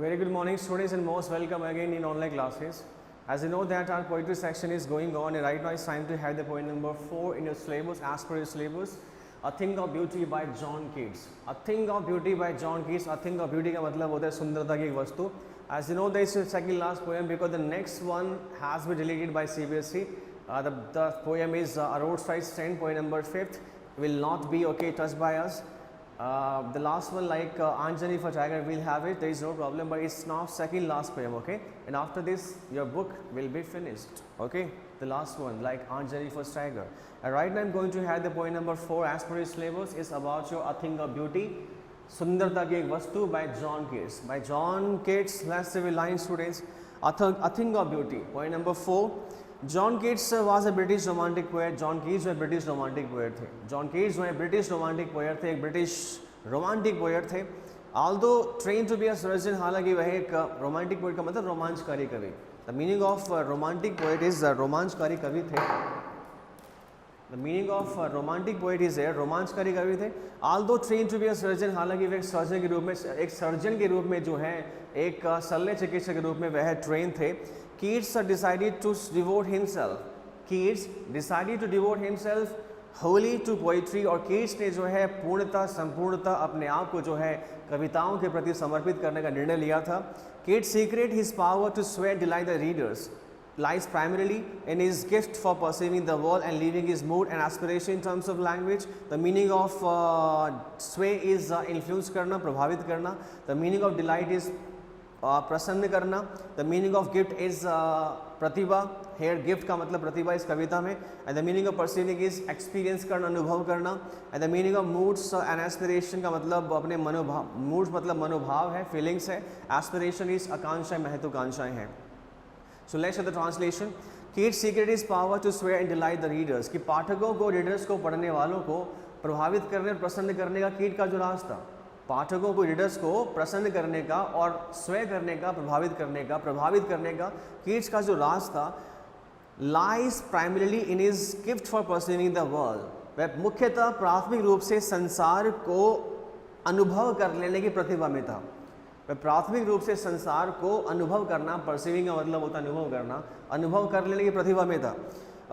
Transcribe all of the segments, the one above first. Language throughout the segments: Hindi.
Very good morning students and most welcome again in online classes. As you know that our poetry section is going on and right now it's time to have the poem number 4 in your syllabus as per your syllabus. A Thing of Beauty by John Keats. A Thing of Beauty by John Keats. A Thing of Beauty का मतलब होता है सुंदरता की एक वस्तु. As you know this is second last poem because the next one has been deleted by CBSE. The poem is a roadside stand, poem number 5th will not be touched by us. The last one like Anjani for Tiger will have it, there is no problem, but it's now second last poem, okay? And after this your book will be finished, okay? The last one like Anjani for Tiger. And right now I'm going to have the point number 4 as per your syllabus is about your A Thing of Beauty, सुंदरता की एक वस्तु by John Keats. By John Keats, let's say line students, A Thing of Beauty, point number 4. John Keats was a British romantic poet. John Keats जो ब्रिटिश रोमांटिक पोएट थे. जॉन कीट्स जो है ब्रिटिश रोमांटिक पोएट थे, एक ब्रिटिश रोमांटिक पोएट थे. Although train to be a surgeon, हालांकि वह एक रोमांटिक पोएट का मतलब रोमांचकारी कवि. The meaning of romantic poet is रोमांचकारी कवि थे. The meaning of romantic poet is रोमांचकारी कवि थे. Although train to be a surgeon, हालांकि वह एक सर्जन के रूप में, एक सर्जन के रूप में जो है एक शल्य चिकित्सक के रूप में वह ट्रेन थे. Keats decided to devote himself. Keats decided to devote himself wholly to poetry. और Keats ने जो है पूर्णतः संपूर्णतः अपने आप को जो है कविताओं के प्रति समर्पित करने का निर्णय लिया था. Keats' secret, his power to sway and delight the readers, lies primarily in his gift for perceiving the world and leaving his mood and aspiration in terms of language. The meaning of sway is influence करना, प्रभावित करना. The meaning of delight is प्रसन्न करना. The meaning of gift is प्रतिभा. हेयर गिफ्ट का मतलब प्रतिभा इस कविता में. And the meaning of perceiving is experience करना, अनुभव करना. And the meaning of moods and aspiration का मतलब अपने मनोभाव, मूड्स मतलब मनोभाव है, फीलिंग्स है. एस्पिरेशन इज आकांक्षाएं, महत्वाकांक्षाएं हैं. So let's the translation. Keats secret is power to sway and delight the readers, कि पाठकों को, रीडर्स को, पढ़ने वालों को प्रभावित करने और प्रसन्न करने का कीट का जो रास्ता, पाठकों को, रीडर्स को प्रसन्न करने का और स्वयं करने का, प्रभावित करने का कीट्स का जो रास्ता lies primarily in his gift for perceiving the world. वह मुख्यतः प्राथमिक रूप से संसार को अनुभव कर लेने की प्रतिभा में था. वह प्राथमिक रूप से संसार को अनुभव करना, परसीविंग का मतलब होता है अनुभव करना, अनुभव कर लेने की प्रतिभा में था.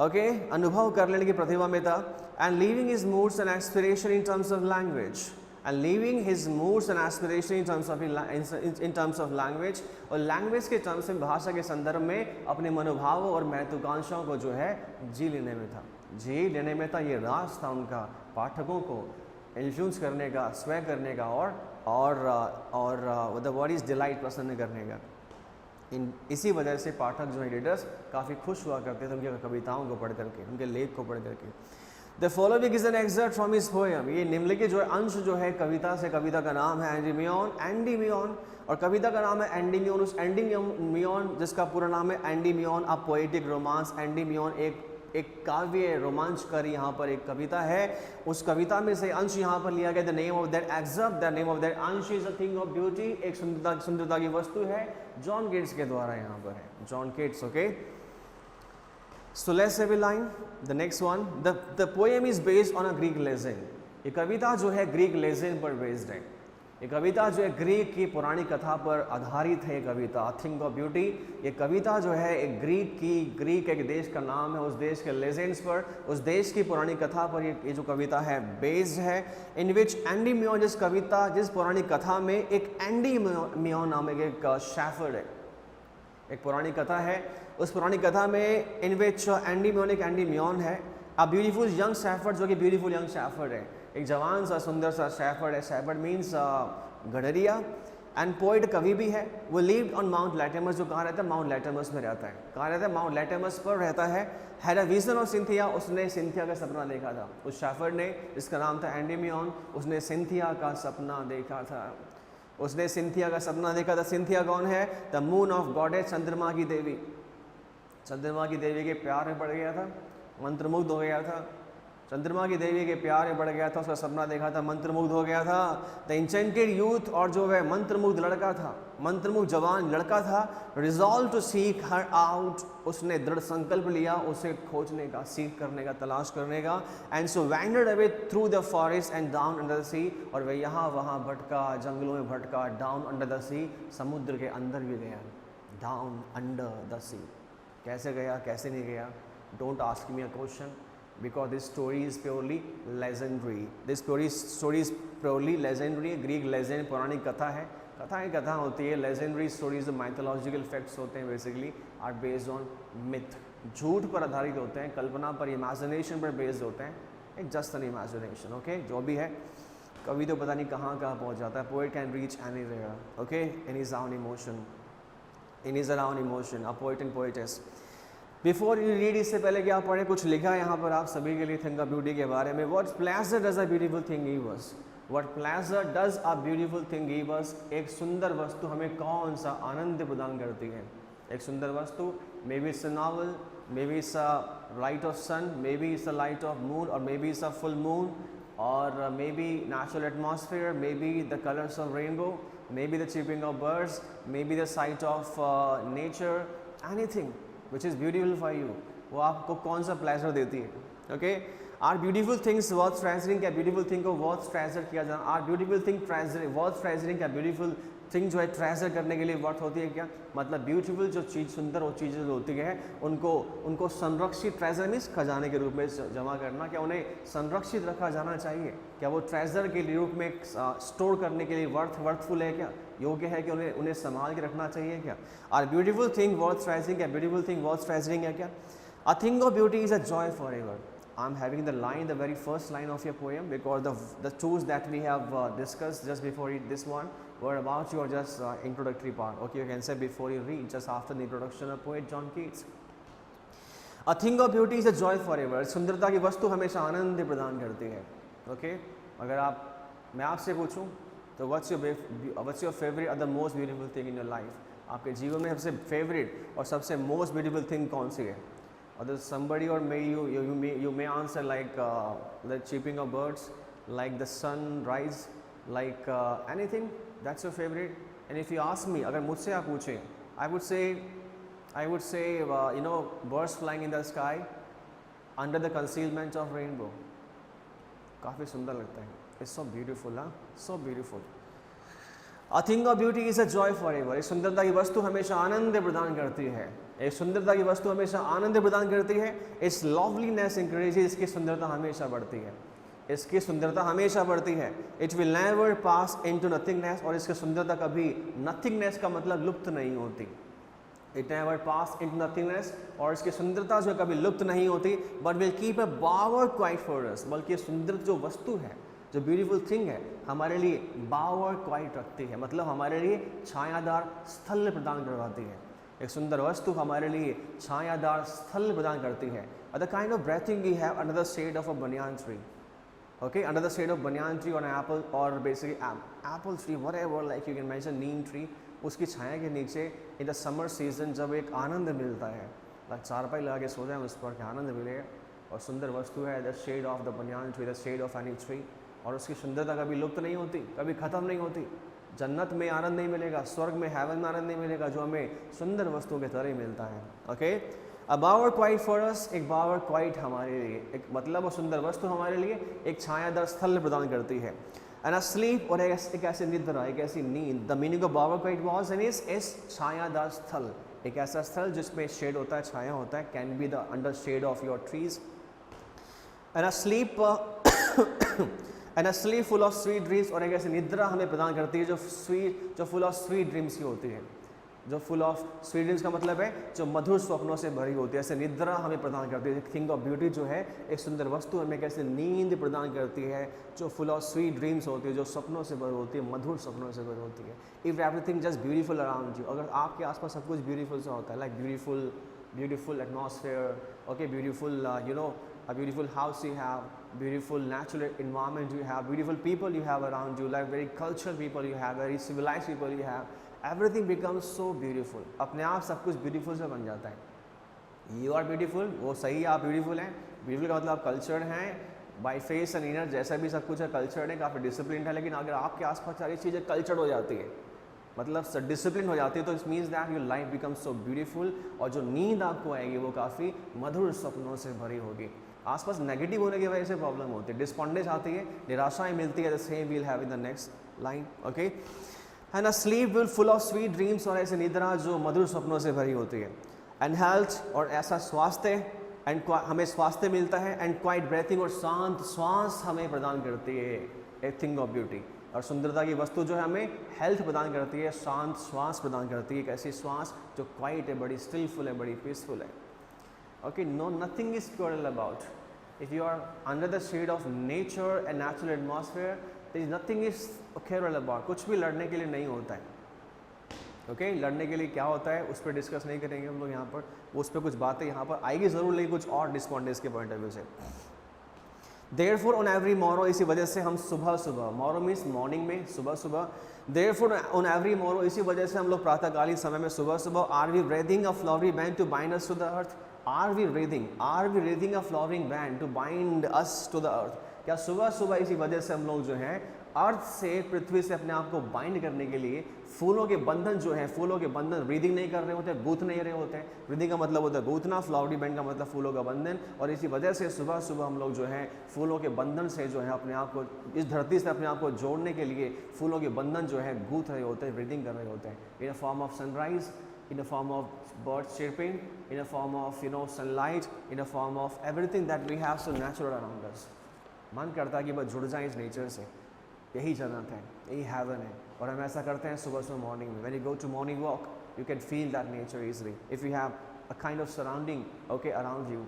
ओके, अनुभव कर लेने की प्रतिभा में था. And living his moods and aspiration in terms of language. And leaving his moods and aspiration in terms of language, और लैंग्वेज के टर्म्स में, भाषा के संदर्भ में अपने मनोभावों और महत्वाकांक्षाओं को जो है जी लेने में था. ये राज था उनका पाठकों को इन्फ्लुएंस करने का, स्वयं करने का और द वर्ड इज डिलाइट, प्रसन्न करने का. इसी वजह से पाठक जो है, रीडर्स काफ़ी खुश हुआ करते थे उनकी कविताओं को पढ़ करके, उनके लेख को पढ़ करके. The following is an extract from his poem. ये निम्नलिखित जो है अंश जो है कविता से, कविता का नाम है एंडीमियन, और कविता का नाम है एंडीमियन. उस एंडीमियन जिसका पूरा नाम है Endymion a poetic romance. Endymion एक काव्य रोमांचकारी यहाँ पर एक कविता है. उस कविता में से अंश यहाँ पर लिया गया. The name of that extract, the name of that अंश is a thing of beauty, एक सुंदरता की वस्तु है. जॉन कीट्स के द्वारा यहाँ पर है, John Keats. Okay, so let's have a line. The next one, the poem is based on a Greek legend. ये कविता जो है ग्रीक लेजेंड पर बेस्ड है. ये कविता जो है ग्रीक की पुरानी कथा पर आधारित है. कविता A Thing of Beauty, ये कविता जो है एक ग्रीक एक देश का नाम है, उस देश के लेजेंड्स पर, उस देश की पुरानी कथा पर ये जो कविता है बेस्ड है. इन विच एंडीमियन, जिस पुरानी कथा में एक एंडीमियन नामक एक शेफर्ड है, एक पुरानी कथा है. उस पुरानी कथा में इन विच एंडीमियन है. अ ब्यूटीफुल यंग शेफर्ड, जो कि ब्यूटीफुल यंग शेफर्ड है, एक जवान सा सुंदर सा शेफर्ड है. शेफर्ड मीन्स गडरिया. एंड पोइट, कवि भी है. वो लिव्ड ऑन माउंट लैटिमस, जो कहाँ रहता है, माउंट लैटिमस में रहता है. कहाँ रहता है, माउंट लैटिमस पर रहता है. Had a vision of Cynthia, उसने सिंथिया का सपना देखा था. उस शेफर्ड ने, जिसका नाम था एंडीमियन, उसने सिंथिया का सपना देखा था. उसने सिंथिया का सपना देखा था. सिंथिया कौन है, द मून ऑफ गॉडेस, चंद्रमा की देवी. चंद्रमा की देवी के प्यार में पड़ गया था, मंत्रमुग्ध हो गया था. चंद्रमा की देवी के प्यार में पड़ गया था, उसका सपना देखा था, मंत्रमुग्ध हो गया था. द इंचेंटेड यूथ, और जो वह मंत्रमुग्ध लड़का था, मंत्रमुग्ध जवान लड़का था, resolve to seek her out, उसने दृढ़ संकल्प लिया उसे खोजने का, सीख करने का, तलाश करने का। And so wandered away through the forest and down under the sea, और वह यहाँ वहाँ भटका, जंगलों में भटका, डाउन अंडर द सी, समुद्र के अंदर भी गया, डाउन अंडर द सी। कैसे गया, कैसे नहीं गया, don't ask me a question, because this story is purely legendary. This story is purely legendary. Greek legend, पौराणिक कथा है, कथा होती है। legendary stories, mythological facts होते हैं, basically are based on myth, झूठ पर आधारित होते हैं, कल्पना पर, imagination पर based होते हैं, एक just an imagination, okay? जो भी है, कभी तो पता नहीं कहाँ पहुँच जाता है। poet can reach anywhere, okay, in his own emotion, in his own emotion, a poet and poetess. Before you read, इससे पहले कि आप पढ़ें, कुछ लिखा है यहाँ पर आप सभी के लिए थिंक ऑफ ब्यूटी के बारे में। What pleasure does a beautiful thing give us, what pleasure does a beautiful thing give us, एक सुंदर वस्तु हमें कौन सा आनंद प्रदान करती है। एक सुंदर वस्तु, maybe it's a novel, maybe it's a light of sun, maybe it's a light of moon, और maybe it's a full moon, और maybe natural atmosphere, maybe the colours of rainbow, maybe the chirping of birds, maybe the sight of nature, anything which is beautiful for you, वो आपको कौन सा प्लेजर देती है। Okay, are beautiful things worth treasuring, क्या ब्यूटीफुल थिंग को वर्थ ट्रेजर किया जाना, are beautiful thing treasuring worth treasuring, क्या ब्यूटीफुल थिंग जो है ट्रेजर करने के लिए वर्थ होती है क्या, मतलब ब्यूटीफुल जो चीज़, सुंदर वो चीज़ें जो होती है उनको संरक्षित, ट्रेजर मीन्स खजाने के रूप में जमा करना, क्या उन्हें संरक्षित रखा जाना चाहिए, क्या वो ट्रेजर के रूप में स्टोर करने के लिए वर्थफुल है, क्या योग्य है कि उन्हें संभाल के रखना चाहिए क्या। Are beautiful thing worth treasuring, क्या ब्यूटीफुल थिंग वर्थ ट्रेजरिंग है क्या। अ thing of beauty is a joy for ever. I am having the line, the very first line of your poem, because the tools that we have discussed just before this one were about your just introductory part. Okay, you can say before you read, just after the introduction of poet John Keats. A thing of beauty is a joy forever. सुंदरता की वस्तु हमेशा आनंद प्रदान करती है। Okay, अगर मैं आपसे पूछूं तो what's your favorite or the most beautiful thing in your life? आपके जीवन में सबसे फेवरेट और सबसे मोस्ट ब्यूटीफुल थिंग कौन सी है। Or there's somebody, or you may answer like the chirping of birds, like the sunrise, like anything that's your favorite. And if you ask me, अगर मुझसे आप पूछें, I would say birds flying in the sky under the concealment of rainbow. काफ़ी सुंदर लगता है। It's so beautiful, huh? So beautiful. A thing of beauty is a joy forever. एक सुंदरता की वस्तु हमेशा आनंद प्रदान करती है। एक सुंदरता की वस्तु हमेशा आनंद प्रदान करती है। इस लवलीनेस इंक्रीजेस, इसकी सुंदरता हमेशा बढ़ती है, इसकी सुंदरता हमेशा बढ़ती है। It will never pass into nothingness, और इसकी सुंदरता कभी, नथिंगनेस का मतलब लुप्त नहीं होती। It never pass into nothingness, और इसकी सुंदरता जो कभी लुप्त नहीं होती, but will keep a bower quiet for us, बल्कि सुंदर जो वस्तु है, जो ब्यूटीफुल थिंग है, हमारे लिए बावर क्वाइट रखती है, मतलब हमारे लिए छायादार स्थल प्रदान करवाती है। एक सुंदर वस्तु हमारे लिए छायादार स्थल प्रदान करती है। The kind of breathing we have under the shade of a banyan tree, okay, under the shade of banyan tree, और एप्पल, और basically apple tree, whatever, like you can mention neem tree, उसकी छाया के नीचे इन द समर सीजन जब एक आनंद मिलता है, लाइक चारपाई लगा के सो जाए उस पर, क्या आनंद मिलेगा। और सुंदर वस्तु है the shade of the banyan tree, the shade of any tree, और उसकी सुंदरता कभी लुप्त नहीं होती, कभी ख़त्म नहीं होती। जन्नत में आनंद नहीं मिलेगा, स्वर्ग में, हेवन में आनंद नहीं मिलेगा जो हमें सुंदर वस्तुओं के तरह मिलता है। Okay, a bower quiet for us, एक बावर क्वाइट हमारे लिए, एक मतलब वो सुंदर वस्तु हमारे लिए एक छायादार स्थल प्रदान करती है। एंड अ स्लीप, और एक ऐसी निद्रा, एक ऐसी नींद। The meaning of bower quiet was and is छायादार स्थल, एक ऐसा स्थल जिसमें शेड होता है, छाया होता है, can be the under shade of your trees. And a sleep and a sleep full of sweet dreams, और एक ऐसी निद्रा हमें प्रदान करती है जो फुल ऑफ स्वीट ड्रीम्स की होती है। जो फुल ऑफ स्वीट ड्रीम्स का मतलब है जो मधुर स्वप्नों से भरी होती है, ऐसे निद्रा हमें प्रदान करती है। थिंग ऑफ ब्यूटी जो है, एक सुंदर वस्तु हमें कैसे नींद प्रदान करती है जो फुल ऑफ स्वीट ड्रीम्स होती है, जो सपनों से भरी होती है, मधुर सपनों से भरी होती है। If everything just beautiful around you, अगर आपके आसपास सब कुछ ब्यूटीफुल सा होता है, like beautiful atmosphere, okay, beautiful a beautiful house you have, beautiful natural environment you have, beautiful people you have around you, like very cultured people you have, very civilized people you have, everything becomes so beautiful. अपने आप सब कुछ beautiful से बन जाता है। You are beautiful, वो सही है, आप beautiful हैं। beautiful का मतलब आप cultured हैं, by face and inner जैसा भी सब कुछ है, cultured है, काफ़ी disciplined है, लेकिन अगर आपके आसपास सारी चीज़ें cultured हो जाती है, मतलब डिसिप्लिन हो जाती है, तो it means that your life becomes so beautiful, और जो नींद आपको आएगी वो काफ़ी मधुर सपनों से भरी होगी। आसपास नेगेटिव होने की वजह से प्रॉब्लम होती है, डिस्पॉन्डेंस आती है, निराशाएं मिलती है, the same we'll have in the next line, okay. And a sleep will full of sweet dreams, और ऐसे निद्रा जो मधुर सपनों से भरी होती है। एंड हेल्थ, और ऐसा स्वास्थ्य, एंड हमें स्वास्थ्य मिलता है। एंड क्वाइट ब्रेथिंग, और शांत श्वास हमें प्रदान करती है, ए थिंग ऑफ ब्यूटी। और सुंदरता की वस्तु जो है हमें हेल्थ प्रदान करती है, शांत श्वास प्रदान करती है, एक ऐसी श्वास जो क्वाइट है, बड़ी स्टिलफुल है, बड़ी पीसफुल है, okay. No, nothing is cruel about, if you are under the shade of nature and natural atmosphere, there is nothing is cruel about, कुछ भी लड़ने के लिए नहीं होता है, ओके। लड़ने के लिए क्या होता है उस पर डिस्कस नहीं करेंगे हम लोग यहाँ पर, उस पर कुछ बातें यहाँ पर आएगी ज़रूर, लेकिन कुछ और डिस्पॉन्डेंस के पॉइंट ऑफ व्यू से। देयरफॉर ऑन एवरी मॉरो, इसी वजह से हम सुबह सुबह, मॉरो मीन्स मॉर्निंग में, सुबह सुबह, देयरफॉर ऑन एवरी मॉरो, इसी वजह से हम लोग प्रातःकालीन समय में सुबह सुबह, are we breathing a flowery band to bind us to the earth, are we breathing a flowering band to bind us to the earth, क्या सुबह सुबह इसी वजह से हम लोग जो है अर्थ से, पृथ्वी से अपने आप को बाइंड करने के लिए फूलों के बंधन जो है, फूलों के बंधन, ब्रीदिंग नहीं कर रहे होते, गूंथ नहीं रहे होते। ब्रीदिंग का मतलब होता है गूंथना, फ्लावरी बैंड का मतलब फूलों का बंधन, और इसी वजह से सुबह सुबह हम लोग जो है फूलों के बंधन से जो है अपने आप को, इस धरती से अपने आप को जोड़ने के लिए फूलों के बंधन जो है गूंथ रहे होते हैं, ब्रीदिंग कर रहे होते हैं, in a form of sunrise, in a form of bird chirping, in a form of sunlight, in a form of everything that we have so natural around us. मन करता है कि बस जुड़ जाएं इस नेचर से, यही जन्नत है, यही हेवन है, और हम ऐसा करते हैं सुबह सुबह मॉर्निंग में। When you go to morning walk, you can feel that nature easily if you have a kind of surrounding, okay, around you.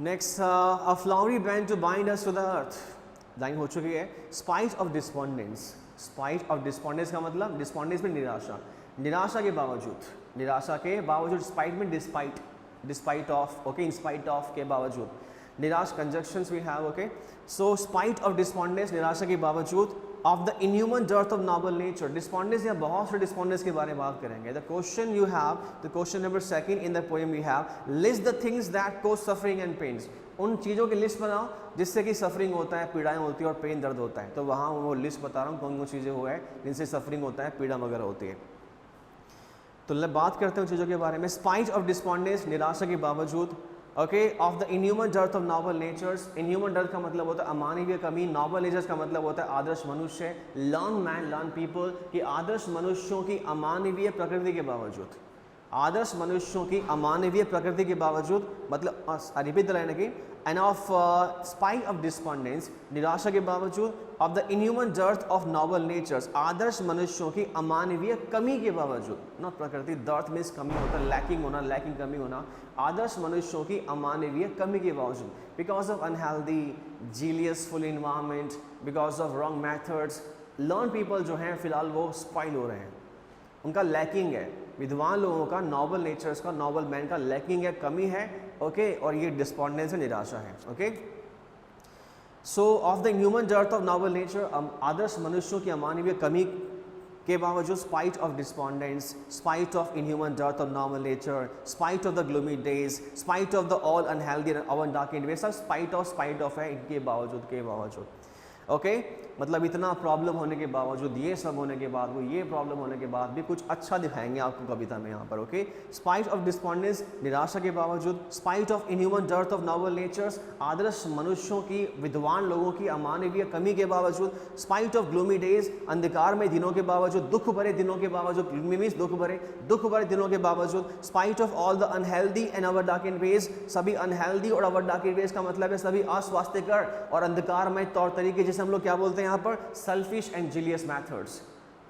Next, a flowery band to bind us to the earth. Line हो चुकी है। Spite of despondence, spite of despondence का मतलब despondence में निराशा, निराशा के बावजूद, स्पाइट में despite of, okay, in spite of के बावजूद, निराश conjunctions we have, okay. So spite of despondence, निराशा के बावजूद, of the inhuman dearth of noble nature, despondence, या बहुत से डिस्पॉन्डेंस के बारे में बात करेंगे। The question you have, the question number 2 in the poem we have, list the things that cause suffering and pains, उन चीज़ों की लिस्ट बनाओ जिससे कि सफरिंग होता है, पीड़ाएं होती है और पेन दर्द होता है। तो वहाँ वो लिस्ट बता रहा हूँ कौन कौन चीज़ें हुआ है जिनसे सफरिंग होता है, पीड़ा वगैरह होती है। तो बात करते हैं चीज़ों के बारे में। स्पाइट ऑफ डिस्पॉन्डेंस, निराशा के बावजूद, okay, of the inhuman dearth of noble natures, inhuman dearth का मतलब होता है अमानवीय कमी, नॉबल नेचर्स का मतलब होता है आदर्श मनुष्य, लर्न पीपल, कि आदर्श मनुष्यों की अमानवीय प्रकृति के बावजूद, आदर्श मनुष्यों की अमानवीय प्रकृति के बावजूद, मतलब repeat the line again, and of spite of despondence, निराशा के बावजूद, of the inhuman dearth of noble natures, आदर्श मनुष्यों की अमानवीय कमी के बावजूद, नॉट प्रकृति, डर्थ मीन्स कमी होता है, लैकिंग कमी होना, आदर्श मनुष्यों की अमानवीय कमी के बावजूद, बिकॉज ऑफ अनहेल्दी जीलियसफुल environment, because of wrong methods, learn people जो हैं फिलहाल वो स्पॉइल हो रहे हैं, उनका लैकिंग है, विद्वान लोगों का, नॉबल नेचर्स का, नॉबल मैन का लैकिंग है, कमी है, ओके, और ये डिस्पॉन्डेंस है, निराशा है, okay. So of the human dearth of noble nature, आदर्श मनुष्यों की अमानवीय कमी के बावजूद, spite of despondence, spite of inhuman dearth of normal nature, spite of the gloomy days, spite of the all unhealthy और डार्क एंड वे, सब स्पाइट ऑफ है, इनके बावजूद, ओके। मतलब इतना प्रॉब्लम होने के बावजूद, ये सब होने के बाद, वो ये प्रॉब्लम होने के बाद भी कुछ अच्छा दिखाएंगे आपको कविता में यहाँ पर, ओके। स्पाइट ऑफ डिस्पॉन्डेंस, निराशा के बावजूद, spite of inhuman dearth of noble natures, आदर्श मनुष्यों की, विद्वान लोगों की अमानवीय कमी के बावजूद, स्पाइट ऑफ ग्लूमी डेज, अंधकार में दिनों के बावजूद, दुख भरे दिनों के बावजूद, ग्लूमी मीन्स दुख भरे दिनों के बावजूद, spite of all the unhealthy and our dark ways, सभी अनहेल्दी और अवर डार्क वेज का मतलब है सभी अस्वास्थ्यकर और अंधकारमय तौर तरीके, जैसे हम लोग क्या बोलते हैं यहाँ पर, सेल्फिश एंड जीलियस मेथड्स,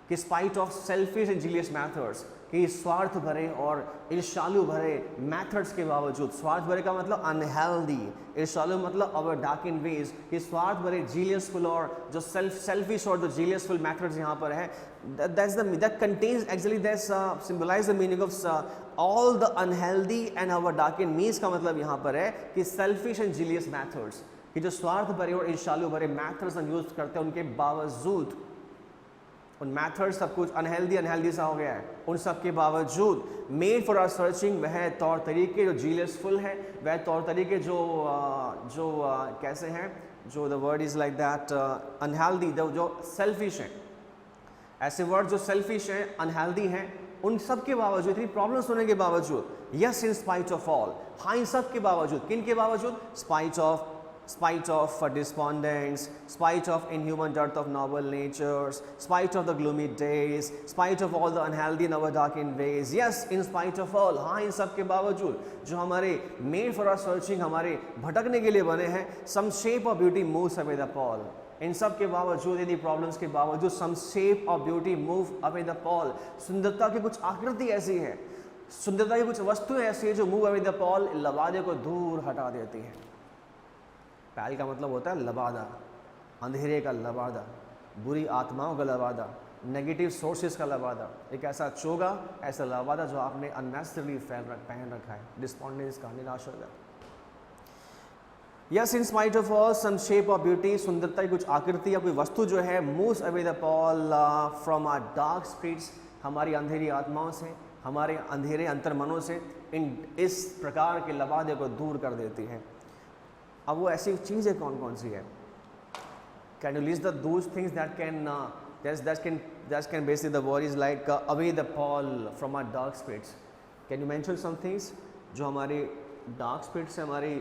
कि spite of selfish and zealous methods, कि स्वार्थ भरे और ईर्ष्यालु भरे मेथड्स के बावजूद, स्वार्थ भरे का मतलब अनहेल्दी, ईर्ष्यालु मतलब अवर डार्क इन वेज, कि स्वार्थ भरे जीलियसफुल और जो सेल्फिश और जो जीलियसफुल मेथड्स यहाँ पर है, that contains actually that symbolize the meaning of all the unhealthy and our dark in means का मतलब यहाँ पर है कि सेल्फिश एंड जीलियस मेथड्स, कि जो स्वार्थ भरे और ईर्ष्यालु भरे मैथड्स हम यूज करते हैं, उनके बावजूद, उन मैथड्स सब कुछ अनहेल्दी सा हो गया है, उन सब के बावजूद, मेड फॉर आवर सर्चिंग, वह तौर तरीके जो जीलियसफुल है, वह तौर तरीके जो कैसे हैं, जो the word is like that unhealthy, जो सेल्फिश है, ऐसे वर्ड जो सेल्फिश हैं, अनहेल्दी हैं, उन सब के बावजूद, इतनी प्रॉब्लम्स होने के बावजूद, yes in spite of all, हाँ इन सब के बावजूद, किन के बावजूद, spite of despondence, spite of inhuman dearth of noble natures, spite of the gloomy days, spite of all the unhealthy and our darkened ways, yes in spite of all, हाँ इन सब के बावजूद, जो हमारे made for our searching, हमारे भटकने के लिए बने हैं, some shape of beauty moves away the pall, इन सब के बावजूद, यदि प्रॉब्लम्स के बावजूद, some shape of beauty move away the pall, सुंदरता की कुछ आकृति ऐसी है, सुंदरता की कुछ वस्तुएं ऐसी है जो move away the pall, लबादे को दूर हटा देती है। पैल का मतलब होता है लबादा, अंधेरे का लबादा, बुरी आत्माओं का लबादा, नेगेटिव सोर्सेज का लबादा, एक ऐसा चोगा, ऐसा लबादा जो आपने अननेसेसरली पहन रखा है, डिस्पॉन्डेंस का, निराशा का। Yes in spite of all some shape of beauty, सुंदरता की कुछ आकृति या कोई वस्तु जो है, moves away the pall from our dark spirits, हमारी अंधेरी आत्माओं से, हमारे अंधेरे अंतर्मनों से, इस प्रकार के लबादे को दूर कर देती है। अब वो ऐसी चीज़ें कौन कौन सी है? Can you list the those things that can basically the word is like away the pall from our dark spirits. Can you mention some things जो हमारे डार्क स्पिरिट्स से, हमारी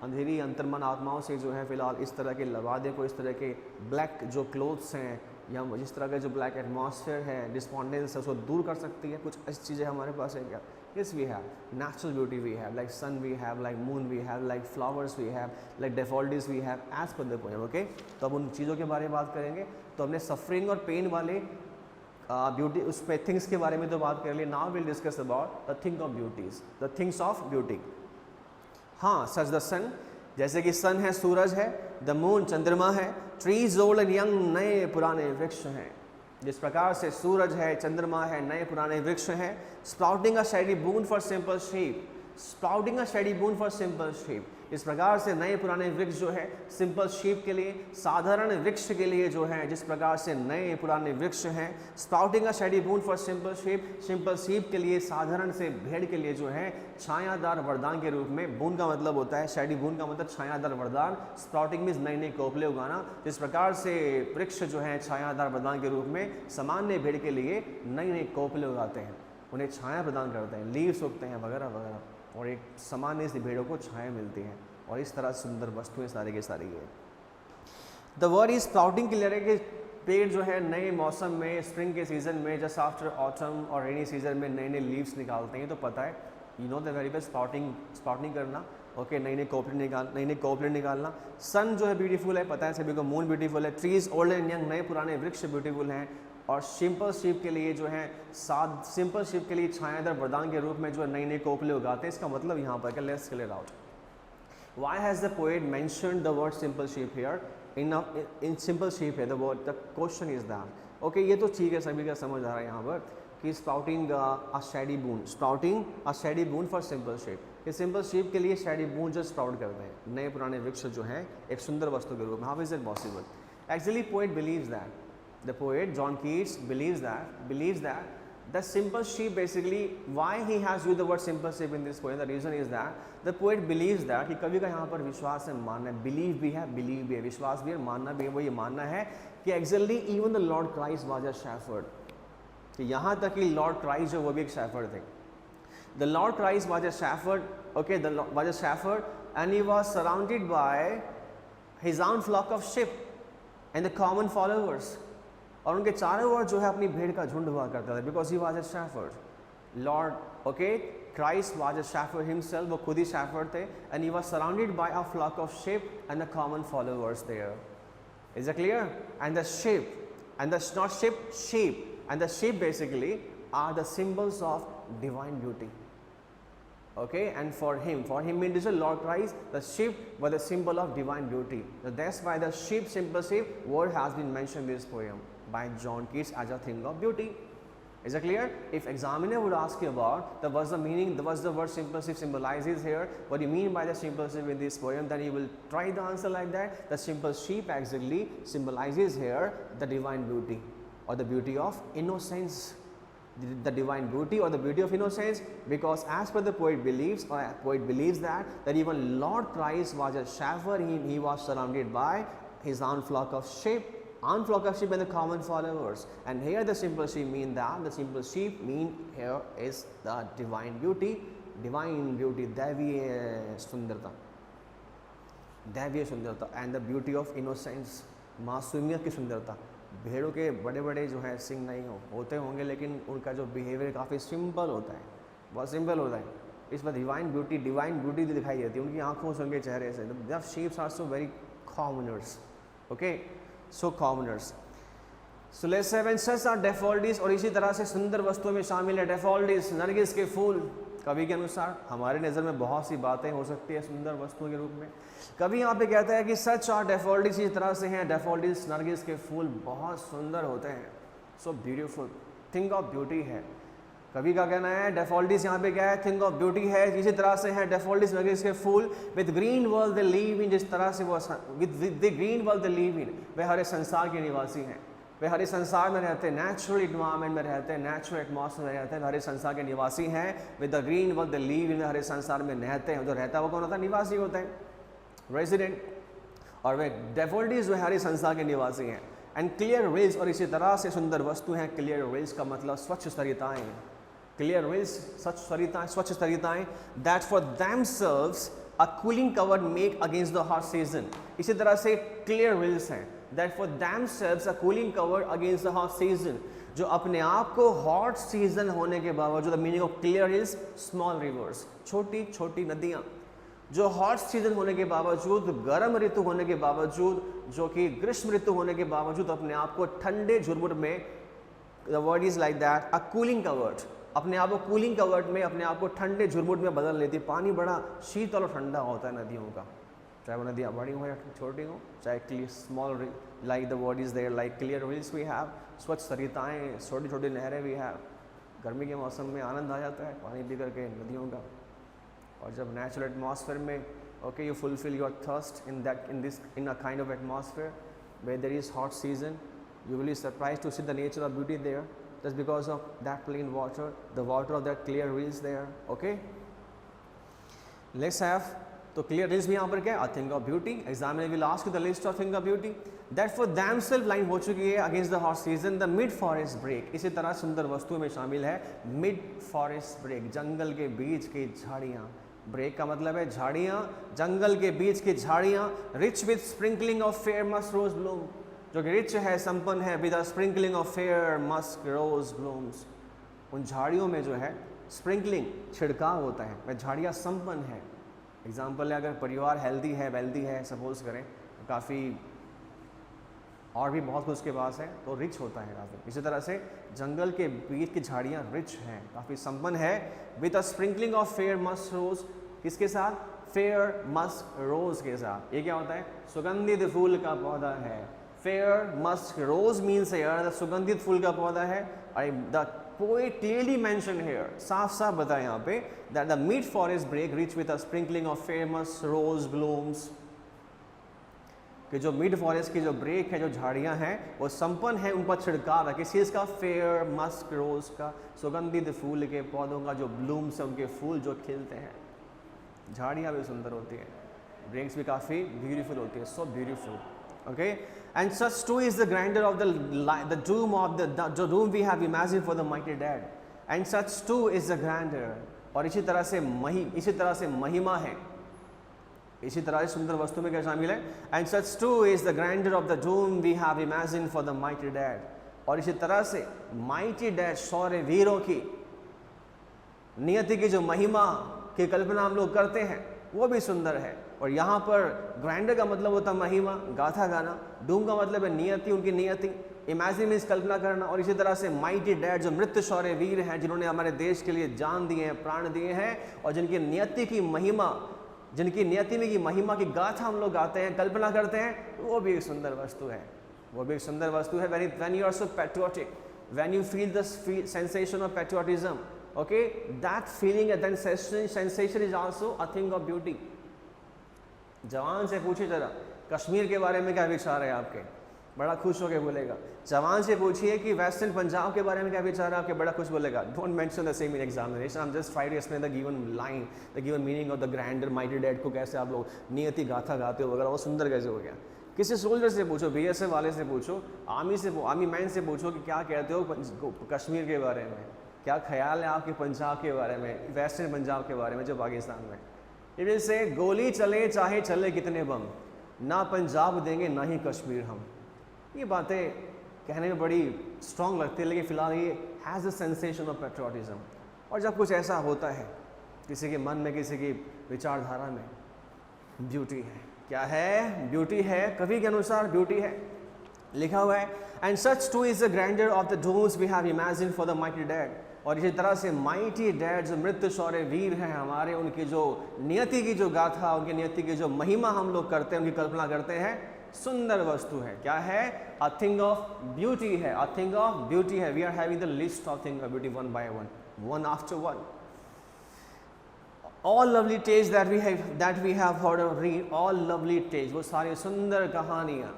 अंधेरी अंतर्मन आत्माओं से जो है फिलहाल इस तरह के लबादे को, इस तरह के ब्लैक जो क्लोथ्स हैं या जिस तरह का जो ब्लैक एटमॉस्फेयर है, डिस्पॉन्डेंस है, उसको दूर कर सकती है? कुछ ऐसी चीज़ें हमारे पास है क्या? Yes, we have natural beauty, we have like sun, we have like moon, we have like flowers, we have like daffodils, we have as per the poem, okay? तो अब उन चीज़ों के बारे में बात करेंगे। तो हमने सफरिंग और पेन वाले ब्यूटी, उस पे थिंग्स के बारे में तो बात कर ली। Now will discuss about the thing of beauties, the things of beauty. हाँ, सच द सन, जैसे कि सन है, सूरज है, द मून चंद्रमा है, ट्रीज ओल्ड एंड यंग, नए पुराने वृक्ष हैं। जिस प्रकार से सूरज है, चंद्रमा है, नए पुराने वृक्ष हैं। Sprouting a shady boon for simple sheep, sprouting a shady boon for simple sheep, इस प्रकार से नए पुराने वृक्ष जो है सिंपल शीप के लिए, साधारण वृक्ष के लिए जो है, जिस प्रकार से नए पुराने वृक्ष हैं। Sprouting a shady boon for simple sheep, simple sheep के लिए, साधारण से भेड़ के लिए जो है छायादार वरदान के रूप में। बून का मतलब होता है, शेडी बून का मतलब छायादार वरदान, स्प्राउटिंग मीन्स नए नए कोपले उगाना। जिस प्रकार से वृक्ष जो है छायादार वरदान के रूप में सामान्य भेड़ के लिए नए नए कोपले उगाते हैं, उन्हें छाया प्रदान करते हैं, लीव्स उगते हैं वगैरह वगैरह, और एक सामान्य सी भेड़ों को छाया मिलती है। और इस तरह सुंदर वस्तुएं सारी की सारी है। द वर्ड इज स्प्राउटिंग के लिए कि पेड़ जो है नए मौसम में, स्प्रिंग के सीजन में, जस्ट आफ्टर ऑटम और रेनी सीजन में नए नए लीव्स निकालते हैं। तो पता है, you know the very best sprouting करना, ओके, नई नई कोपले निकालना। सन जो है ब्यूटीफुल है, पता है सभी को। मून ब्यूटीफुल है। ट्रीज ओल्ड एंड यंग, नए पुराने वृक्ष ब्यूटीफुल हैं। और सिंपल शीप के लिए जो है, सिंपल शीप के लिए छायादार वरदान के रूप में जो नई नई कोपले उगाते हैं। इसका मतलब यहाँ पर क्या, let's clear out. Why has the poet mentioned the word simple sheep here? In simple sheep है the question is that, okay, ये तो ठीक है, सभी का समझ आ रहा है यहाँ पर कि sprouting a shady boon, sprouting a shady boon for simple sheep, ये simple sheep के लिए shady boon जो sprout करते हैं, नए पुराने वृक्ष जो हैं एक सुंदर वस्तु के रूप में। How is it possible? Actually, poet believes that, the poet John Keats believes that the simple sheep, basically why he has used the word simple sheep in this poem, the reason is that the poet believes that, कि कवि का यहाँ पर विश्वास है, मानना है, believe भी है, विश्वास भी है, मानना भी है। वो ये मानना है कि exactly even the Lord Christ was a shepherd, कि यहाँ तक कि लॉर्ड क्राइस्ट जो वो भी एक शेफर्ड थे। The Lord Christ was a shepherd, okay, was a shepherd and he was surrounded by his own flock of sheep and the common followers, और उनके चारों ओर जो है अपनी भेड़ का झुंड हुआ करता था, because he was a shepherd. Lord, okay, Christ was a shepherd himself, वो खुद ही शेफर्ड थे, and he was surrounded by a flock of sheep and the common followers there. Is it clear? And the sheep, and the not sheep, sheep, and the sheep basically are the symbols of divine beauty. Okay, and for him means the Lord Christ, the sheep were the symbol of divine beauty. So that's why the sheep, simple sheep word has been mentioned in this poem by John Keats as a thing of beauty. Is it clear? If examiner would ask you about what's the meaning, what's the word simple sheep symbolizes here, what do you mean by the simple sheep in this poem, then you will try the answer like that. The simple sheep actually symbolizes here the divine beauty or the beauty of innocence. The divine beauty or the beauty of innocence, because as per the poet believes, that even Lord Christ was a shepherd, he was surrounded by his own flock of sheep One flock of sheep and the common followers. And here the simple sheep mean that the simple sheep mean here is the divine beauty, दैवीय सुंदरता, दैवीय सुंदरता and the beauty of innocence, मासूमियत की सुंदरता। भेड़ों के बड़े बड़े जो है सिंग नहीं होते होंगे, लेकिन उनका जो बिहेवियर काफ़ी सिंपल होता है, बहुत सिंपल होता है। इस पर डिवाइन ब्यूटी दिखाई देती है उनकी आंखों से, उनके चेहरे से। The sheeps are so very commoners, okay, so commoners. So let's say when such are daffodils, और इसी तरह से सुंदर वस्तुओं में शामिल है डैफोडिल्स, नरगिस के फूल। कवि के अनुसार हमारे नज़र में बहुत सी बातें हो सकती है सुंदर वस्तुओं के रूप में। कवि यहाँ पे कहता है कि सच आर डैफोडिल्स, इस तरह से हैं डैफोडिल्स, नरगिस के फूल बहुत सुंदर होते हैं, so beautiful, thing of beauty है। कवि का कहना है डैफोडिल्स यहाँ पे क्या है, थिंग ऑफ ब्यूटी है। इसी तरह से हैं डैफोडिल्स, नरगिस के फूल। With green world they live in, जिस तरह से वो with the green world they live in, वे हरे संसार के निवासी हैं, वे हरे संसार में रहते हैं, नेचुरल इन्वायरमेंट में रहते हैं, नेचुरल एटमॉस्फेयर में रहते हैं, हरे संसार के निवासी हैं। With the green world they live in, हरे संसार में रहते हैं। जो रहता है वो कौन होता है, निवासी होता है, रेजिडेंट। और वे डैफोडिल्स जो हरे संसार के निवासी हैं। एंड क्लियर रिल्स, और इसी तरह से सुंदर वस्तु हैं। क्लियर रिल्स का मतलब स्वच्छ सरिताएं, क्लियर रिल्स, स्वच्छ सरिताएं, that for themselves a cooling cover make against the hot season. इसी तरह से क्लियर रिल्स हैं, that for themselves a cooling cover against the hot season, जो अपने आप को हॉट सीजन होने के बावजूद, meaning of clear rills, small rivers, छोटी छोटी नदियाँ, जो हॉट सीजन होने के बावजूद, गर्म ऋतु होने के बावजूद, जो कि ग्रीष्म ऋतु होने के बावजूद अपने आप को ठंडे झुरमुट में, the word is like that, a cooling covered, अपने आप को कूलिंग कवर्ड में, अपने आप को ठंडे झुरमुट में बदल लेती है। पानी बड़ा शीतल और ठंडा होता है नदियों का, चाहे वो नदियाँ बड़ी हो या छोटी हो, चाहे small, like the word is there, like clear rills we have, स्वच्छ सरिताएं, छोटी छोटी नहरें वी हैव। गर्मी के मौसम में आनंद आ जाता है पानी पी करके नदियों का। और जब नेचुरल एटमॉस्फेयर में, okay, you fulfil your thirst in a kind of atmosphere where there is hot season, you will be surprised to see the nature of beauty there, just because of that plain water, the water of that clear rills there, okay. Let's have, तो clear rills भी यहाँ पर क्या है, a thing of beauty. Examiner will ask you the list of thing of beauty, that for themselves line हो चुकी है, against the hot season, the mid forest break। इसी तरह सुंदर वस्तुओं में शामिल है mid forest break, जंगल के बीच की झाड़ियाँ। ब्रेक का मतलब है झाड़ियाँ, जंगल के बीच की झाड़ियाँ। Rich with sprinkling of fair must rose bloom, जो कि रिच है, संपन्न है, with sprinkling of fair musk rose blooms. उन झाड़ियों में जो है स्प्रिंकलिंग, छिड़काव होता है, वह झाड़ियाँ संपन्न है। एग्जाम्पल है, अगर परिवार हेल्दी है, वेल्दी है, सपोज करें, तो काफ़ी और भी बहुत कुछ उसके पास है, तो रिच होता है काफ़ी। इसी तरह से जंगल के बीच की झाड़ियाँ रिच हैं, काफ़ी संपन्न है। With a sprinkling of fair musk rose, किसके साथ, फेयर मस्क रोज के साथ। ये क्या होता है, सुगंधित फूल का पौधा है। Fair musk rose means here, सुगंधित फूल का पौधा है। The poet clearly mention here, साफ साफ बताया यहाँ पे, that the mid forest brake rich with a sprinkling of fair musk rose blooms, कि जो मिड फॉरेस्ट की जो ब्रेक है, जो झाड़ियाँ हैं, वो संपन्न है, उन पर छिड़काव है। किस चीज़ का, फेयर मस्क रोज का, सुगंधित फूल के पौधों का, जो ब्लूम्स है, उनके फूल जो खिलते हैं। झाड़ियाँ भी सुंदर होती हैं, ब्रेक्स भी काफ़ी ब्यूटीफुल होती है, so beautiful, okay. And such too is the grandeur of the doom of the doom we have imagine for the mighty dead. And such too is the grandeur, और इसी तरह से महिमा है। इसी तरह से सुंदर वस्तु में क्या शामिल है, and such too is the grandeur of the doom we have imagine for the mighty dead, और इसी तरह से माइटी डेड, शौर्य वीरों की नियति की जो महिमा की कल्पना हम लोग करते हैं, वो भी सुंदर है। और यहाँ पर ग्रैंडर का मतलब होता है महिमा, गाथा गाना। डूम का मतलब है नियति, उनकी नियति। इमेजिन मीन्स कल्पना करना। और इसी तरह से माइटी डैड, जो मृत शौर्य वीर हैं, जिन्होंने हमारे देश के लिए जान दिए हैं, प्राण दिए हैं, और जिनकी नियति की महिमा, जिनकी नियति में की महिमा की गाथा हम लोग गाते हैं, कल्पना करते हैं, वो भी एक सुंदर वस्तु है, वो भी एक सुंदर वस्तु है। when you are so patriotic, when you feel the sensation of patriotism, okay, that feeling and that sensation is also a thing of beauty. जवान से पूछिए जरा कश्मीर के बारे में क्या विचार है आपके, बड़ा खुश होकर बोलेगा। जवान से पूछिए कि वेस्टर्न पंजाब के बारे में क्या विचार है आपके, बड़ा खुश बोलेगा। Don't mention the same in examination, I am just trying to explain the given line, the given meaning of the grandeur mighty dead को कैसे आप लोग नियति गाथा गाते हो वगैरह, वो सुंदर कैसे हो गया। किसी सोल्जर से पूछो, बीएसएफ वाले से पूछो, आर्मी मैन से पूछो कि क्या कहते हो कश्मीर के बारे में, क्या ख्याल है आपके पंजाब के बारे में, वेस्टर्न पंजाब के बारे में जो पाकिस्तान में। इट से गोली चले चाहे चले कितने बम, ना पंजाब देंगे ना ही कश्मीर हम। ये बातें कहने में बड़ी स्ट्रॉन्ग लगती है, लेकिन फिलहाल ये has a sensation of patriotism. और जब कुछ ऐसा होता है किसी के मन में, किसी की विचारधारा में, ब्यूटी है। क्या है? ब्यूटी है। कवि के अनुसार ब्यूटी है। लिखा हुआ है, and such too is the grandeur of the dooms we have imagined for the mighty dead. और इसी तरह से माइटी डेड, जो मृत शौर्य वीर हैं हमारे, उनकी जो नियति की जो गाथा, उनकी नियति की जो महिमा हम लोग करते हैं, उनकी कल्पना करते हैं, सुंदर वस्तु है। क्या है? अ थिंग ऑफ ब्यूटी है। अ थिंग ऑफ ब्यूटी है। We are having the list of thing of beauty one by one, one after one. All lovely tales that we have heard or read, all lovely tales, वो सारी सुंदर कहानियाँ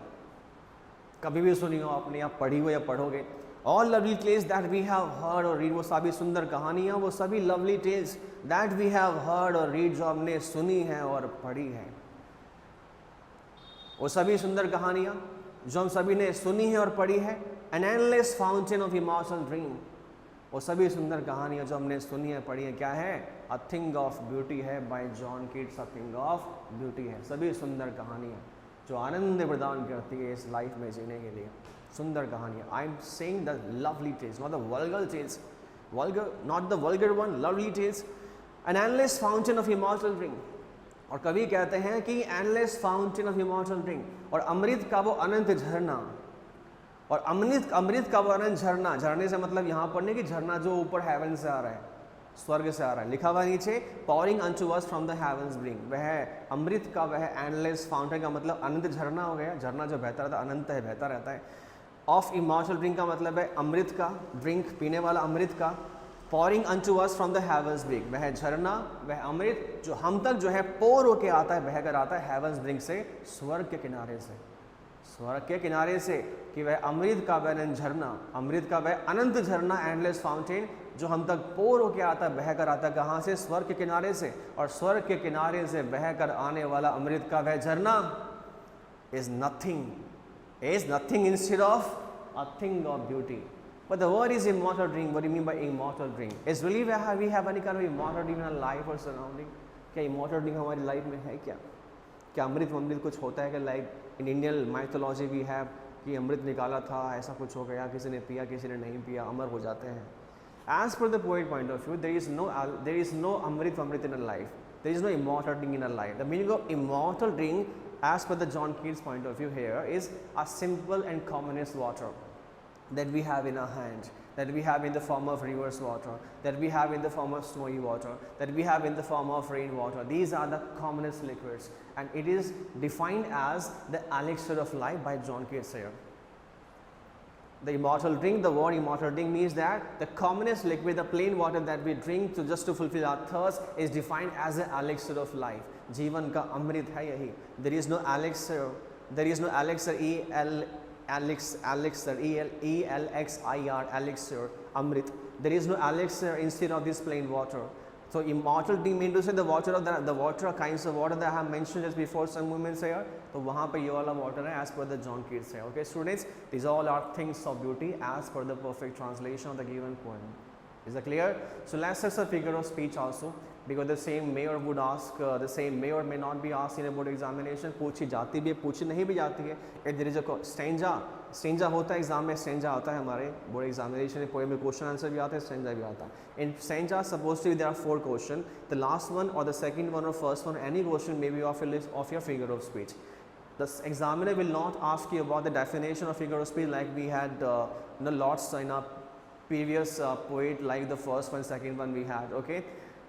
कभी भी सुनी हो आपने, या पढ़ी हो या पढ़ोगे। All lovely tales that we have heard or read, वो सभी सुंदर कहानियाँ, वो सभी lovely tales that we have heard or read, जो हमने सुनी है और पढ़ी है। वो सभी सुंदर कहानियाँ जो हम सभी ने सुनी है और पढ़ी है। An endless fountain of immortal dream, वो सभी सुंदर कहानियाँ जो हमने सुनी है पढ़ी है, क्या है? अ थिंग ऑफ ब्यूटी है, bye John Keats. A thing of beauty है। सभी सुंदर कहानियाँ जो आनंद प्रदान करती है इस लाइफ में जीने के लिए, सुंदर कहानियाँ। I am saying the lovely tales, not the vulgar tales, vulgar not the vulgar one, lovely tales. An endless fountain of immortal drink, और कवि कहते हैं कि endless fountain of immortal drink, और अमृत का वो अनंत झरना। और अमृत का वो अनंत झरना, झरने से मतलब यहाँ पर नहीं कि झरना जो ऊपर हेवन से आ रहा है, स्वर्ग से आ रहा है। लिखा हुआ नीचे, pouring unto us from the heavens bring, वह अमृत का वह एंडलेस फाउंटेन का मतलब अनंत झरना हो गया। झरना जो बहता रहता है, अनंत है, बहता रहता है। ऑफ इमॉर्टल ड्रिंक का मतलब है अमृत का, ड्रिंक पीने वाला अमृत का। Pouring unto us from the heavens bring, वह झरना, वह अमृत जो हम तक जो है पोर होके आता है, बहकर आता है हेवंस ब्रिंग से, स्वर्ग के किनारे से, स्वर्ग के किनारे से। कि वह अमृत का वह झरना, अमृत का वह अनंत झरना, एंडलेस फाउंटेन जो हम तक पोर होके आता है, बहकर आता है कहाँ से? स्वर्ग के किनारे से। और स्वर्ग के किनारे से बहकर आने वाला अमृत का वह झरना is nothing instead of a thing of beauty. But the word is immortal drink. What do you mean by immortal drink? Is really we have any kind of immortal drink in our life or surrounding? क्या immortal drink हमारी लाइफ में है क्या? क्या अमृत कुछ होता है कि like in Indian mythology we have कि अमृत निकाला था, ऐसा कुछ हो गया, किसी ने पिया किसी ने नहीं पिया, अमर हो जाते हैं। As per the poet point of view, there is no amrit in our life. There is no immortal drink in our life. The meaning of immortal drink, as per the John Keats point of view here, is a simple and commonest water that we have in our hand, that we have in the form of rivers water, that we have in the form of snowy water, that we have in the form of rain water. These are the commonest liquids, and it is defined as the elixir of life by John Keats here. The immortal drink, the word immortal drink means that the commonest liquid, the plain water that we drink just to fulfill our thirst, is defined as the elixir of life. जीवन का अमृत है यही. There is no elixir, elixir, amrit. There is no elixir instead of this plain water. So immortal drink means to say the water kinds of water that I have mentioned just before some moments here. तो वहाँ पे ये वाला water है as per the John Keats है. Okay students, these all are things of beauty as per the perfect translation of the given poem. Is that clear? So let's have a figure of speech also, because the same mayor would ask, the same mayor may not be asked in a board examination. पूछी जाती भी है, पूछी नहीं भी जाती है. If there is a stanza होता है एग्जाम में, stanza आता है हमारे बोर्ड एग्जामिनेशन में, पोएम में क्वेश्चन आंसर भी आता है, stanza भी आता है. In stanza supposed to be there are 4 questions. The last one or the second one or first one, any question may be of your list of your figure of speech. The examiner will not ask you about the definition of figure of speech like we had lots in our previous poet, like the first one, second one we had. Okay,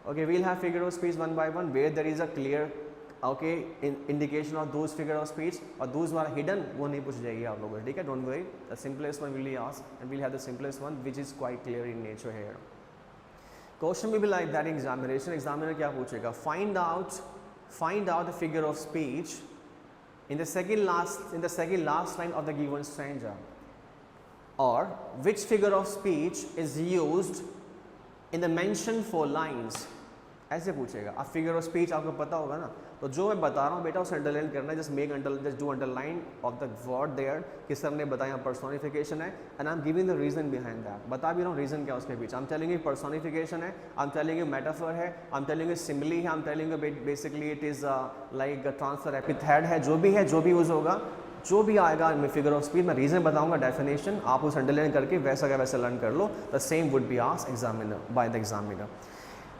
we'll have figure of speech one by one where there is a clear indication of those figure of speech, or those who are hidden वो नहीं पूछ जाएगी आप लोगों को, ठीक है? Don't worry, the simplest one will be asked, and we'll have the simplest one which is quite clear in nature here. Question will be like that in examination. Examiner क्या पूछेगा? Find out the figure of speech in the second last line of the given stanza, or which figure of speech is used in the mentioned 4 lines. ऐसे पूछेगा। अब फिगर ऑफ स्पीच आपको पता होगा ना, तो जो मैं बता रहा हूँ बेटा उसे अंडरलाइन करना है, just make just do underline of the word there कि सर ने बताया पर्सोनिफिकेशन है and I am giving the reason behind that, बता भी रहा हूँ रीजन क्या उसके पीछे। I am telling you personification है, I am telling you metaphor है, I am telling you simile है, I am telling you basically it is like transfer epithet है, जो भी है, जो भी यूज होगा, जो भी आएगा मैं फिगर ऑफ स्पीच, मैं रीजन बताऊंगा, डेफिनेशन, आप उस अंडरलाइन करके वैसा का वैसा लर्न कर लो। The same would be asked examiner by the examiner.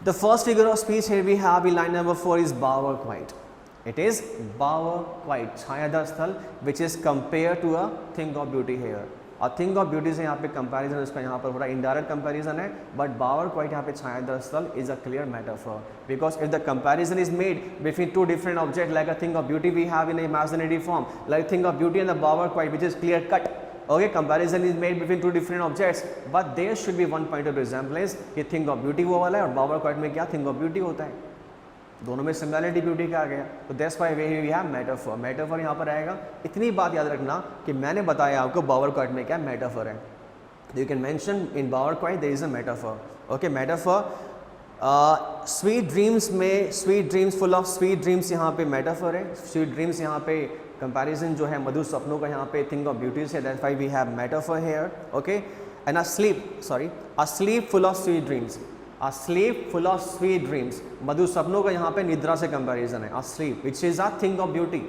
The first figure of speech here we have in line number 4 is bower quiet. It is bower quiet, छायादार स्थल, which is compared to a thing of beauty here. A thing of beauty से यहाँ पे comparison उसका यहाँ पर हो रहा है, indirect comparison है, but bower quiet यहाँ पे छायादार स्थल is a clear metaphor, because if the comparison is made between two different objects like a thing of beauty we have in a imaginary form, like thing of beauty and the bower quiet which is clear cut. Okay, comparison is made between two different objects, but there should be one point of resemblance कि thing of beauty वो वाला है और bower quiet में क्या thing of beauty होता है, दोनों में similarity beauty का आ गया, तो that's why we have metaphor. metaphor यहाँ पर आएगा। इतनी बात याद रखना कि मैंने बताया आपको bower quiet में क्या metaphor है, you can mention in bower quiet there is a metaphor. Okay, metaphor sweet dreams में sweet dreams, full of sweet dreams यहाँ पे metaphor है, sweet dreams यहाँ पे कंपैरिजन जो है मधुर सपनों का यहाँ पे थिंग ऑफ ब्यूटी से, that's why we have metaphor here. Okay, and a sleep full of sweet dreams, a sleep full of sweet dreams, मधुर सपनों का यहाँ पे निद्रा से कंपैरिजन है। A sleep which is a thing of beauty,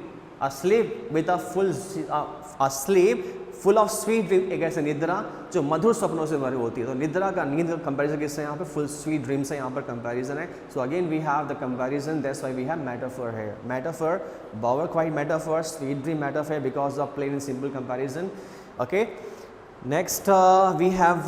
a sleep with a sleep full of sweet dream, एक ऐसे निद्रा जो मधुर सपनों से भरी होती है, तो निद्रा का नींद का कंपैरिजन किससे यहाँ पे फुल स्वीट ड्रीम से यहाँ पर कंपैरिजन है। So again we have the comparison, that's why we have metaphor है। Metaphor, bower quiet metaphor, sweet dream metaphor because of plain and simple comparison. Okay, next we have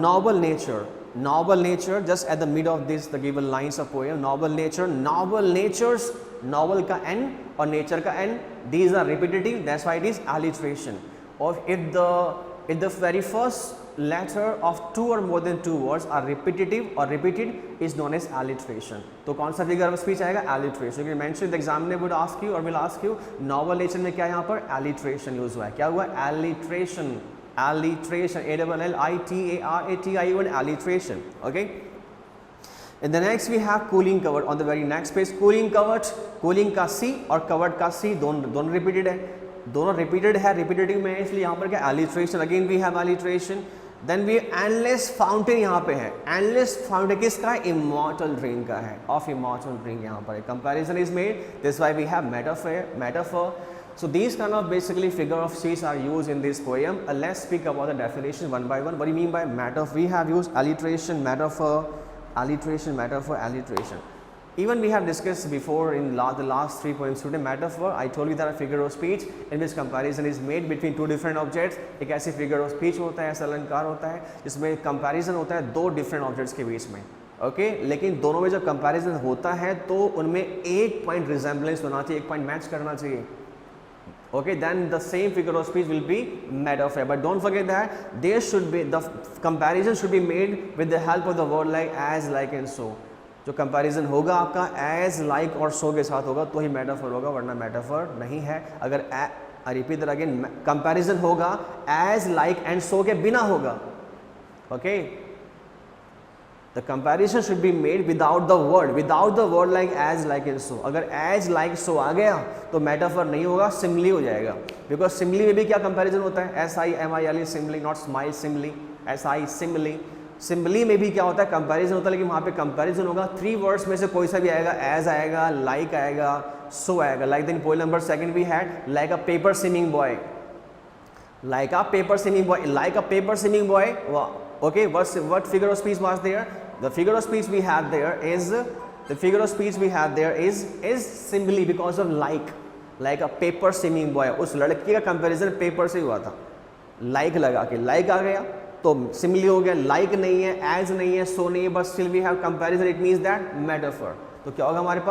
noble nature. noble nature, just at the mid of this the given lines of poem, noble nature, noble natures, novel का n और nature का n, these are repetitive, that's why it is alliteration. Or if the very first letter of two or more than two words are repetitive or repeated is known as alliteration. तो कौन सा figure of speech आएगा? Alliteration. You can mention the examiner would ask you or will ask you novel nature में क्या यहाँ पर alliteration use हुआ है, क्या हुआ? Alliteration. Alliteration, A-L-L-I-T-A-R-A-T-I-O-N, alliteration. Okay. And the next we have cooling covered. On the very next page, cooling covered, cooling का C और covered का C दोनों repeated है, दोनों repeated है, repetitive में है, इसलिए यहाँ पर क्या alliteration. Again we have alliteration. Then we endless fountain यहाँ पे है, endless fountain किसका है? Immortal dream का है, of immortal dream यहाँ पर है. Comparison is made. That's why we have metaphor. So these kind of basically figure of speech are used in this poem. Let's speak about the definition one by one. What do you mean by metaphor? We have used alliteration, metaphor, alliteration, metaphor, alliteration. Even we have discussed before in the last 3 poems today, metaphor. I told you that a figure of speech in which comparison is made between two different objects. एक ऐसी figure of speech होता है, ऐसा अलंकार होता है जिसमें comparison होता है दो different objects के बीच में. ओके, लेकिन दोनों में जब comparison होता है तो उनमें एक point resemblance होना चाहिए, एक point match करना चाहिए. Okay, then the same figure of speech will be metaphor, but don't forget that there should be the comparison should be made with the help of the word like, as, like and so. जो comparison होगा आपका as, like और so के साथ होगा तो ही metaphor होगा, वरना metaphor नहीं है. अगर I repeat that again, comparison होगा as, like and so के बिना होगा. Okay, the comparison should be made without the word like, as, like and so. अगर as, like, so आ गया तो metaphor नहीं होगा, simile हो जाएगा. Because simile में भी क्या comparison होता है? S-I-M-I-L-E simile, not smile simile, S-I simile. Simile में भी क्या होता है? Comparison होता है, लेकिन वहाँ पे comparison होगा 3 words में से कोई सा भी आएगा, as आएगा, like आएगा, so आएगा. Like then poem number 2 we had like a paper singing boy, like a paper singing boy, like a paper singing boy. Wow. Okay, what figure of speech was there? The figure of speech we have there is simile because of like a paper singing boy. उस लड़की का comparison paper से हुआ था, like लगा के like आ गया तो simile हो गया. like नहीं है, as नहीं है, so नहीं है, but still we have comparison. It means that metaphor. तो क्या होगा हमारे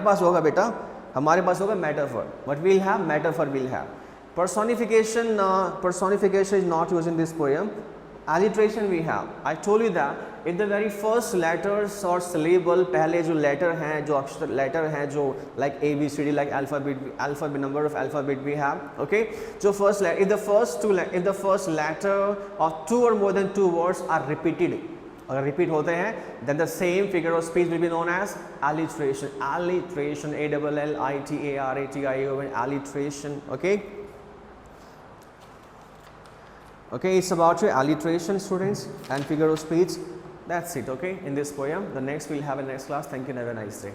पास होगा बेटा, हमारे पास होगा metaphor. What we'll have? Metaphor we'll have. Personification is not used in this poem. Alliteration we have. I told you that if the very first letters or syllable, पहले जो letter हैं, जो अक्षर letter हैं, जो like A B C D, like alphabet number of alphabet we have. Okay, जो first letter, if the first letter of two or more than two words are repeated, अगर रिपीट होते हैं then the same figure of speech will be known as alliteration. Alliteration, A-L-L-I-T-A-R-A-T-I-O-N, alliteration. Okay. Okay, it's about your alliteration, students, and figure of speech. That's it. Okay, in this poem. The next we'll have a next class. Thank you and have a nice day.